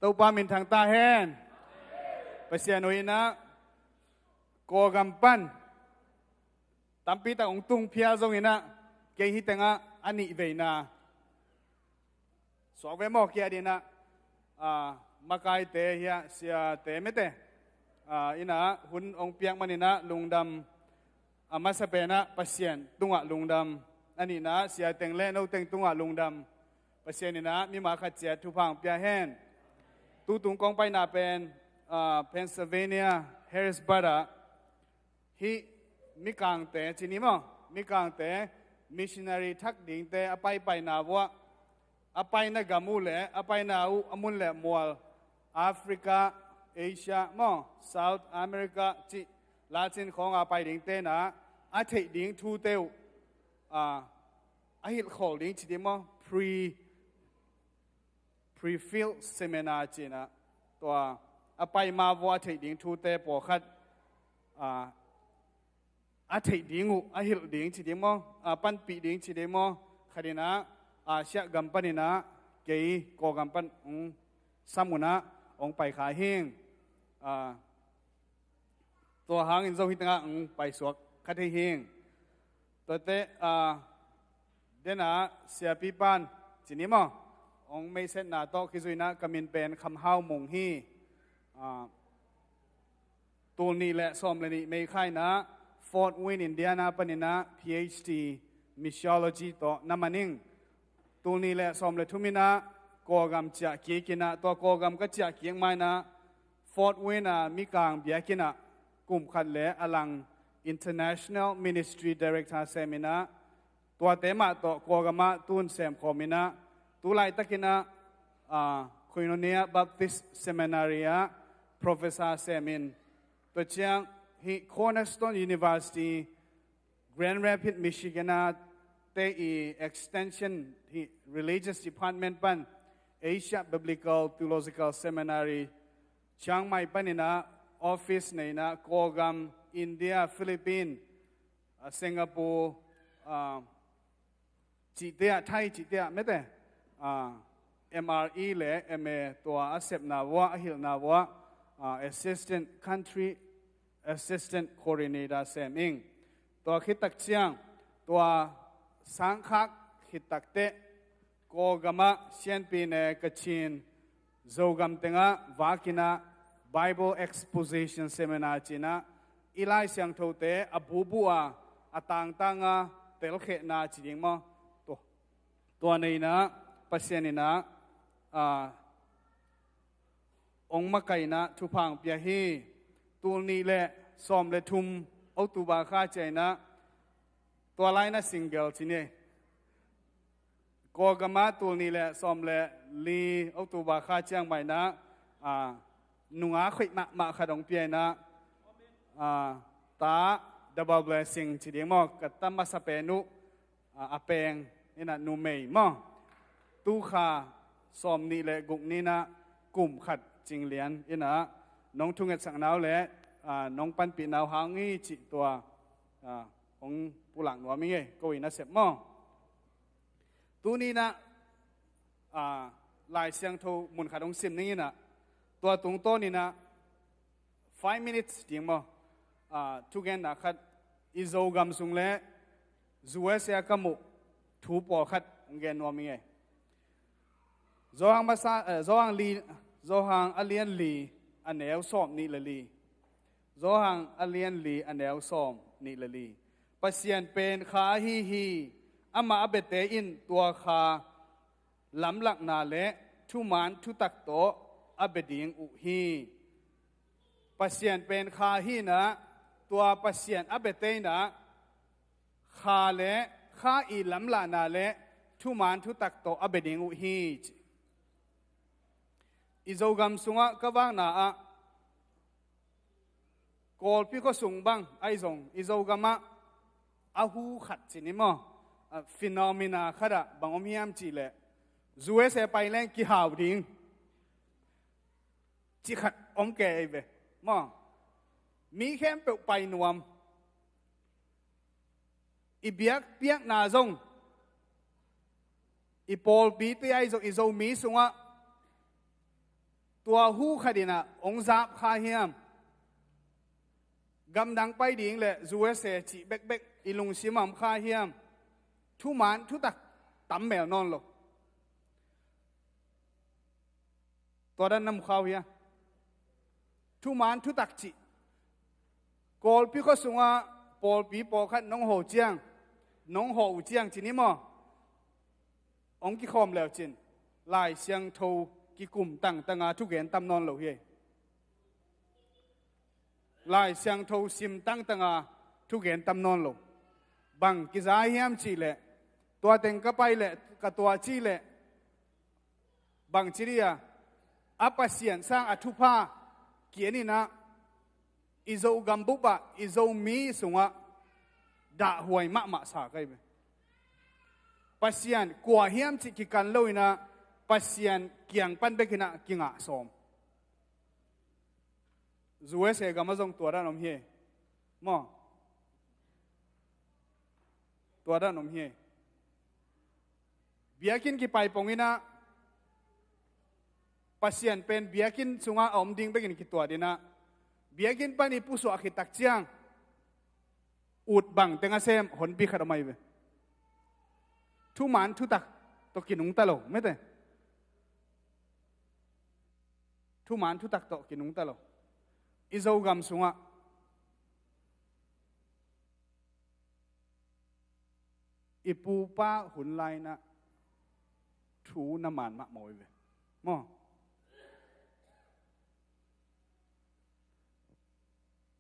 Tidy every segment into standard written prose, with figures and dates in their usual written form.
ตัวปามินทางตาแฮนไปเสียหน่อยนะโกกำปั้นตั้มปีตาองตุงเพียจงอินะเกยฮิตังะอันนี้เวนะสองเวมอกเกียดีนะมาไกเตะเฮียเสียเตะไม่เตะอินะหุ่นองเปียกมันนี่นะลุงดำมาสเปนะปัสเซียนตุงะลุงดำอันนี้นะเสียเต็งเล่นเอาเต็งตุงะลุงดำปัสเซียนนี่นะมีมาขัดเจียทุพังเปียแฮนตูตุงกองไปนาเป็นเพนซิลเวเนียแฮร์ริสบัตฮีมีกางเตะจีนี่มั้งมีกางเตะมิชชันนารีทักดิ่งเตะไปนาวัวไปนากามูเล่ไปนาอุอมุลเล่มัวแอฟริกาเอเชียมั้งเซาท์อเมริกาจีลาตินของไปดิ่งเตะนะอาทิตย์ดิ่งทูเตวอาฮิตขอดิ่งจีนี่มั้งpre-field seminar จีนะตัวไปมาวัวอาทิตย์ดิ่งทูเตปอคัดอาทิตย์ดิ่งอาฮิตดิ่งจีนี่มั้งปันปีดิ่งจีนี่มั้งคดีนะเสียกัมปันนะเกยโกกัมปันสามุนะองไปขาเฮงตัวหางอินโซฮิตงะไปสวกคัดเฮงตัวเตเดนะเสียปีปันจีนี่มั้งองไม่เส้นหน้าโตคิซุยนะกำมินเป็นคำห้าวมงฮีตัวนี้แหละสมเลยนี่ไม่ค่ายนะฟอร์ดวินอินเดียนาปนินะ PhD Missiology ต่อน้ำมันนิงตัวนี้แหละสมเลยทุมินะโกกัมจะเกี่ยกินะตัวโกกัมก็จะเกี่ยงไม่นะฟอร์ดวินมีกลางเบียกินะกลุ่มขัดเละอลัง International Ministry Director เซมินะตัวเตมาตัวโกกัมตุนเซมคอมินะตุไลตะกินะคุยโนเนียบัพติสเซมินารีย Professor เซมินตัวเชียงที่ Cornerstone University Grand Rapids Michigan เตอี extension ที่ religious department ปัน Asia Biblical Theological Seminary เชียงใหม่ปันนี่นะ office ในนะโกกัมอินเดียฟิลิปปินส์สิงคโปร์จีเตียไทยจีเตียไม่แต่MRE เลย MA ตัว accept นาวะฮิลนาวะassistant country assistant coordinator เซมิงตัวคิดตักเชียงตัวสังคักคิดตักเตะโกกามะเชียนปีเนกชินโจกัมเตงะวากินะ Bible exposition seminar จีนะอีไลเสียงโทเตะอบูบัวอตางตังะเตลเขนาจีดิงมั้งตัวนี้นะปัสเซียนี่นะองค์มะไก่นะทุพังเปียฮีตัวนี้แหละซอมเลทุมเอาตูบาคาใจนะตัวไลนะซิงเกิลทีนี้โกกามาตัวนี้แหละซอมเลลีเอาตูบาคาเจียงใหม่นะนุงอาขิมาขดงเปียนะตาดับเบิลเบลซิงทีเดียวมอกกัตตามาสเปนุอาเปงนี่นะนูเมย์มอตูขาซอมนี่แหละกุกนี่นะกลุ่มขัดจิงเลียนนี่นะน้องทุ่งเอ็ดสังนาวแหละน้องปันปีนาวหางงี้จิตัวของผู้หลังหนัวมีไงก็วินาเสพมอตัวนี้นะลายเสียงโทมุนขัดองซิมนี่นะตัวตรงโตนี่นะ5 minutes จริงมั้ทุกแกนนะขัดอิโซกัมสุงเล่จูเอเซียกัมุทูปอขัดองแกนนัวมีไงโจฮังภาษาโจฮังลีโจฮังอเลียนลีอันเนวสอมนี่ละลีโจฮังอเลียนลีอันเนวสอมนี่ละลีปัสยันเป็นขาฮีอามาอเบเตอินตัวขาลำหลักนาเละทุมันทุตักโตอเบดิงอุฮีปัสยันเป็นขาฮีนะตัวปัสยันอเบเตนะขาเละขาอีลำหลักนาเละทุมันทุตักโตอเบดิงอุฮีอิโจกัมสุงะกบ้างนะกอลพี่ก็สุงบังไอซงอิโจกัมะอาหูขัดสินิมอฟิโนเมนาขดะบางอมียมจีเล่จูเอเซไปเล่นกี่หาวดิ้งจีขัดอมแก่เวมอมีแค่เปไปนวมอีเบียกนาซงอีโปลปีตีไอซงอิโจมีสุงะ ตัวหูขดินะองจับข้าเฮียมกำดังไปดิ่งเลยจูเอเซจีเบกเบกอีลุงซิมัมข้าเฮียมทุมันทุตักตั้มแมวนอนหรอกตัวนั้นน้ำข้าวเฮียทุมันทุตักจีกอลพี่ก็ส่งว่าปอลปีปอขัดน้องโหเจียงน้องโหเจียงจีนี่มั้งองค์กิคอมแล้วจินลายเสียงโทกิกลุ่มตั้งทุกเห็นตำนอนเหล่าเฮียลายเสียงโทซิมตั้งทุกเห็นตำนอนเหล่าบังกิจาเฮียมจีเละตัวเต็งก็ไปเละกับตัวจีเละบังจีเรียอัปเสียนสร้างอัทุภาเกียนี่นะอิโซกัมบุบะอิโซมีสุงะด่าหวยมะสาไกไปปัสยันกว่าเฮียมจิกิกันเลยนะปัสยันเกียงปันเบกินะกิงะสมจูเอเซกามาจงตัวด้านนมเฮมอตัวด้านนมเฮเบียกินกี่ไปปงอินะปัสยันเป็นเบียกินสุงะอมดิ่งเบกินกี่ตัวดีนะเบียกินปานี่ผู้สวาขิตักเจียงอุดบังเต็งอาเซมหนปีขัดไม่เวทุมันทุตักตกินนุงตะโลไม่ได้ทุมันทุตักตกินนุงตะโลอิโซกัมสุงะอิปูป้าหุ่นไลนะทูน้ำมันมะมอยเวมอ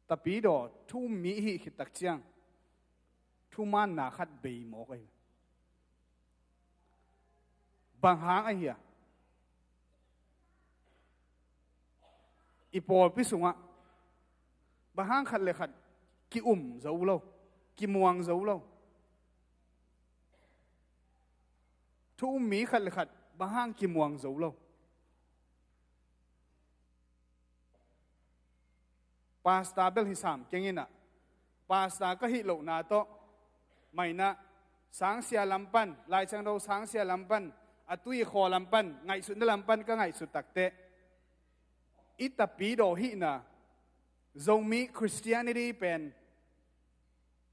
ตะปีดอทุ่มมีหิขิตักเจียงทุ่มมันนาขัดเบยหมอกไอบางหางไอเหี้ยอีปอลพิสุงะบางหางขัดเลยขัดกิเจ้าเรากิมวงเจ้าเราทุ่มมีขัดเลยขัดบางหางกิมวงเจ้าเราปาสตาเบลฮิสามเก่งนะปาสตาก็ฮิโลนาโตไม่นะสังเสียลำปันลายจังเราสังเสียลำปันอตุยคอลำปันไงสุดลำปันก็ไงสุดตักเตะอิตาปีโดฮินะทรงมีคริสเตียนิตี้เป็น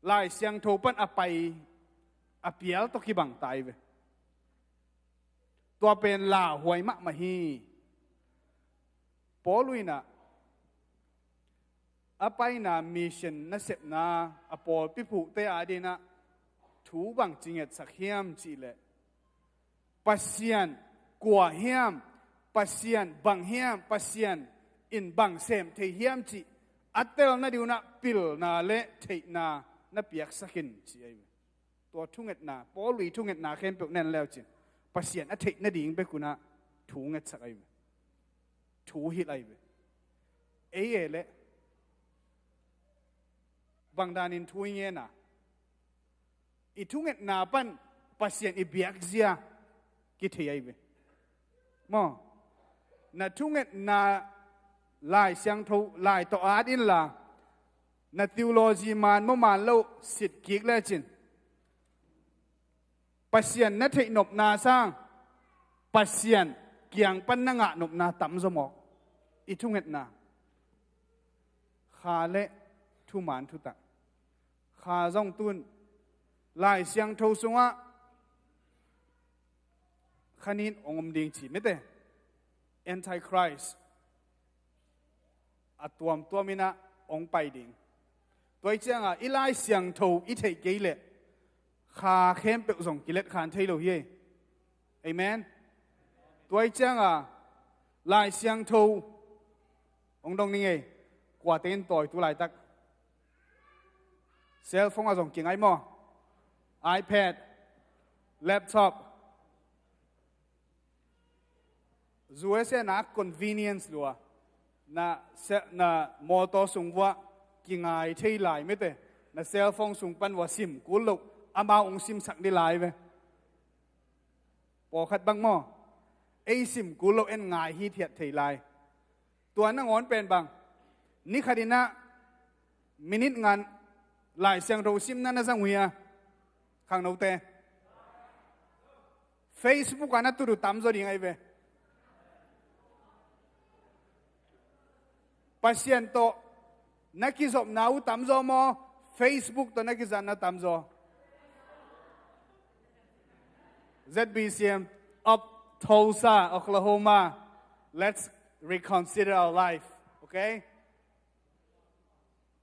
ลายเสียงโทปันอไปอเปียลตกิบังตายเวตัวเป็นลาหวยมะมหีปอลุยนะอไปนามิชชั่นนัสเซปนาอปอลปิผูเตอาดีนะถูบังจิงเอ็ดสักเฮียมจีเลปัสยันกัวเฮียมปัสยันบังเฮียมปัสยันอินบังเซมเทเฮียมจีอัตเตลนาดิวนะปิลนาเลเทนานาเปียกสักินจีไอตัวทุ่งเอ็ดนาปอลุยทุ่งเอ็ดนาเข้มเปียกแน่นแล้วจีปัสยันอัตเทนาดิ่งไปกุนะถูเอ็ดสักไอถูฮิตไอเอเลบางดานินทุยเงี้ยนะอีทุ่งเอ็ดนาปันปัสยันอีเบียกเซียกิเทียไอมอนาทุ่งเอ็ดนาลายเสียงทูลายต่ออาดินละนาทิวโลจีมันเมื่อมาเล่าสิทธิ์กิกแล้วจินปัสยันนัทเทนบนาสร้างปัสยันเกียงปันนังะนบนาตั้มสมอกอีทุ่งเอ็ดนาขาเละทุมันทุตักขาจงตุนลายเสียงทูสงะขณินองค์ดิ่งจีไม่เตะ Antichrist อัตตัวมินะองค์ไปดิ่งตัวเจ้าอีลายเสียงทูอีเทกิเลขาเข้มเปิลส่งกิเลสขานเทโลเย่เอเมนตัวเจ้าลายเสียงทูองค์ตรงนี้ไงกว่าเต้นต่อยตัวลายตักเซลฟงส่งกิ่งไอ้หม้อ iPad laptopจูเอเซนัก convenience ลัวนะมอเตอร์ส่งว่ากิ่งไอ้ที่ไหลไม่เตะนะเซลฟงส่งปันว่าซิมกุลกอามาองซิมสักได้ไหลไปพอขัดบังหม้อไอซิมกุลกเอ็นง่ายฮีเทียดที่ไหลตัวนั่งอ่อนเป็นบังนี่คดีนะมินิทงานหลายเสียงเราซิมนั่นนะสังเวียข้างโน้ตเตะ Facebook อันนั้นตุรุตามจอดีไงเว้ pasien to nakizop nau tamzo mo Facebook to nakizan na tamzo ZBCM of Tulsa, Oklahoma. Let's reconsider our life, okay?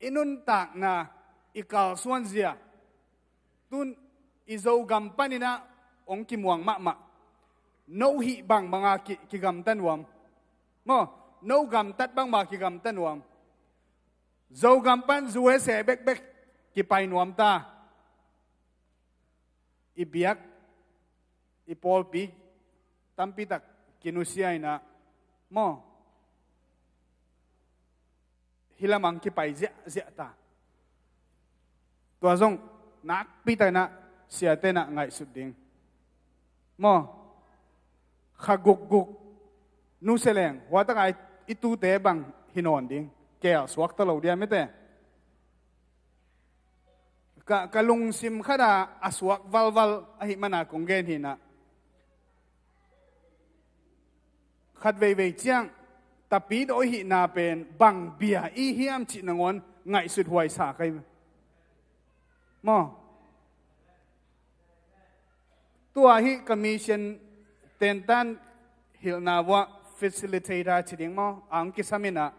Inun tak na ikal suan zia tun izo gampanina ong kimuang ma no hi bang mga kigam tanwam mo no gam tat bang ma kigam tanwam zo gampan zuwe se bek bek kipay nuam ta ibiyak ipol pig tampitak kinusiyay na mo hilamang kipay zia ta tua zong nak pitay na siya na ngay suding mo khaguk nuseleng wata ngay itute bang hinon ding kaya swak talaw diya mete kalung sim kada aswak valval ahi mana kung gen hina khad vei chiang tapi do hi na pen bang bia i hiam chi nangon ngai sut huai sa kai mo tua hi commission tentan hilna wa facilitator chiding mo ang kisamina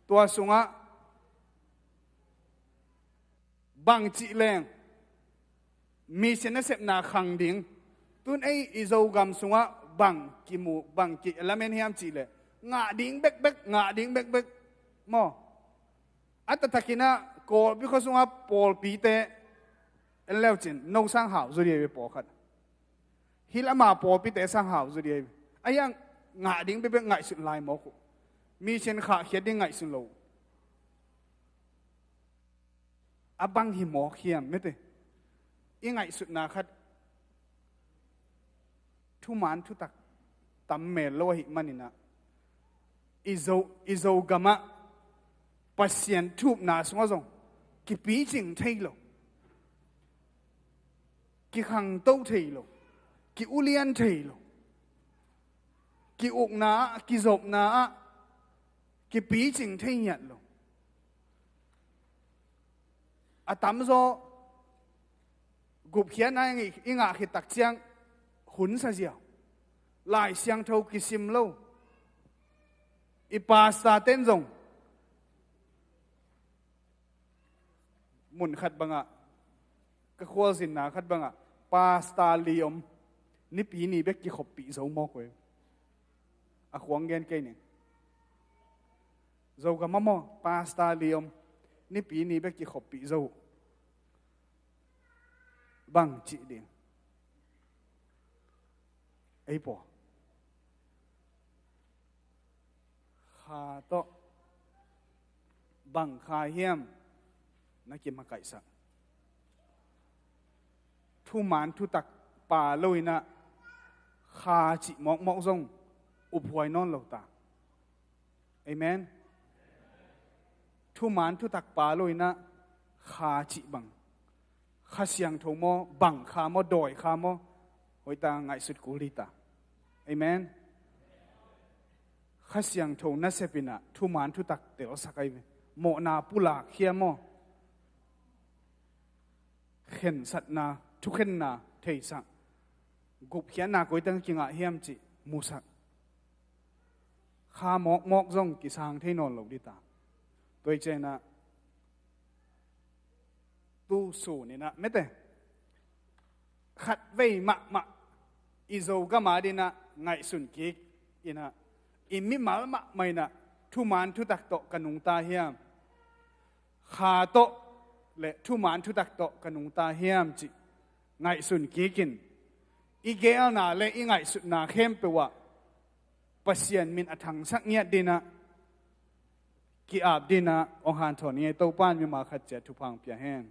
tua sunga bang chi leng mission na sep na khang ding tun ai izo gam sunga bang kimu bang ki element hiam chi le nga ding bek bek mo at takina ko because sunga pol pite eleuchin no sang hao zo die po khat hilama pol pite sang hao zo die ayang nga ding bek ngai sun lai mo ko mission kha khiat ding ngai sun lo abang hi mo khiam mete ingai sun na khat thu man thu tak tam me lo hi manina izo gama pasien thup na sunga zong ki pi jing thei lo ki khang to thei lo ki ulian thei lo ki uk na ki zop na ki pi jing thei nyat lo atam zo gup khian na inga khi tak chiang hun sa jiao lai siang thâu ki sim lo ipasta ten zong mun khat banga ka khwal sin na khat banga pasta liom ni pi ni bek ki khop pi zo mo ko a khwang gen ke ni zo ga mamo pasta liom ni pi ni bek ki khop pi zo bang chi ding ai po kha to bang kha hiam na ki ma kai sa thu man thu tak pa loina kha chi mok mok zong up huai non lo ta amen thu man thu tak pa loina kha chi bang kha siang tho mo bang kha mo doi kha mo hoi ta ngai sut ku li ta amen khá siang thâu na sepina thu man thu tak te osakai mo na pula khia mo khen sat na thu khen na thei sang gup khian na koi tang kinga hiam chi musak kha mok mok zong ki sang thei non lo di ta toi che na tu su ni na mete khat vei ma izo ga ma di na ngai sun ki ina imi mal ma mai na thu man thu tak to kanung ta hiam kha to le thu man thu tak to kanung ta hiam chi ngai sun ki kin i ge na le i ngai sun na khem pe wa pasien min athang sak nya dina ki ap dina ong han thon ye to pan mi ma khat che thu phang pya hen